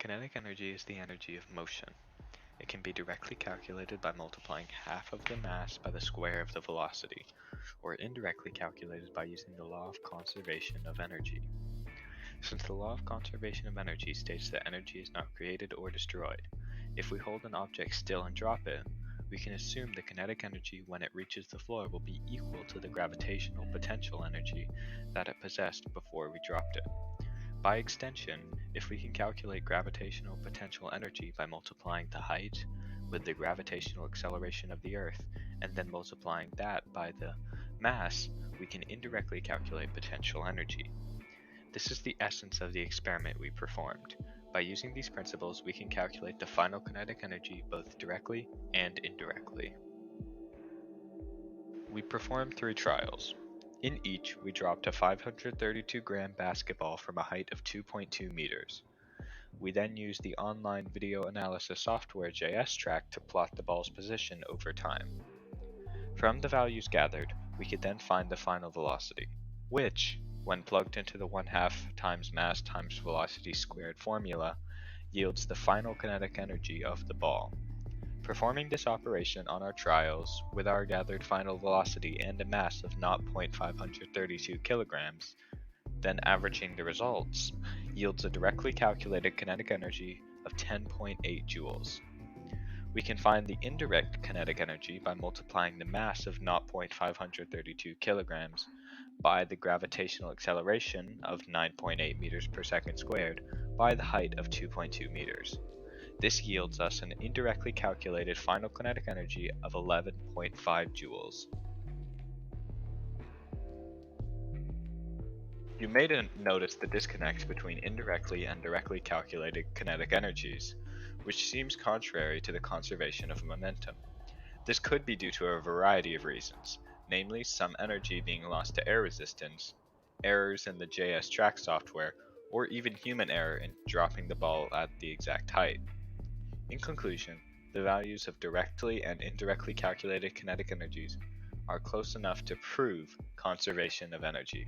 Kinetic energy is the energy of motion. It can be directly calculated by multiplying half of the mass by the square of the velocity, or indirectly calculated by using the law of conservation of energy. Since the law of conservation of energy states that energy is not created or destroyed, if we hold an object still and drop it, we can assume the kinetic energy when it reaches the floor will be equal to the gravitational potential energy that it possessed before we dropped it. By extension, if we can calculate gravitational potential energy by multiplying the height with the gravitational acceleration of the Earth, and then multiplying that by the mass, we can indirectly calculate potential energy. This is the essence of the experiment we performed. By using these principles, we can calculate the final kinetic energy both directly and indirectly. We performed 3 trials. In each, we dropped a 532-gram basketball from a height of 2.2 meters. We then used the online video analysis software JSTrack to plot the ball's position over time. From the values gathered, we could then find the final velocity, which, when plugged into the 1/2 times mass times velocity squared formula, yields the final kinetic energy of the ball. Performing this operation on our trials with our gathered final velocity and a mass of 0.532 kilograms, then averaging the results, yields a directly calculated kinetic energy of 10.8 joules. We can find the indirect kinetic energy by multiplying the mass of 0.532 kilograms by the gravitational acceleration of 9.8 meters per second squared by the height of 2.2 meters. This yields us an indirectly calculated final kinetic energy of 11.5 joules. You may notice the disconnect between indirectly and directly calculated kinetic energies, which seems contrary to the conservation of momentum. This could be due to a variety of reasons, namely some energy being lost to air resistance, errors in the JSTrack software, or even human error in dropping the ball at the exact height. In conclusion, the values of directly and indirectly calculated kinetic energies are close enough to prove conservation of energy.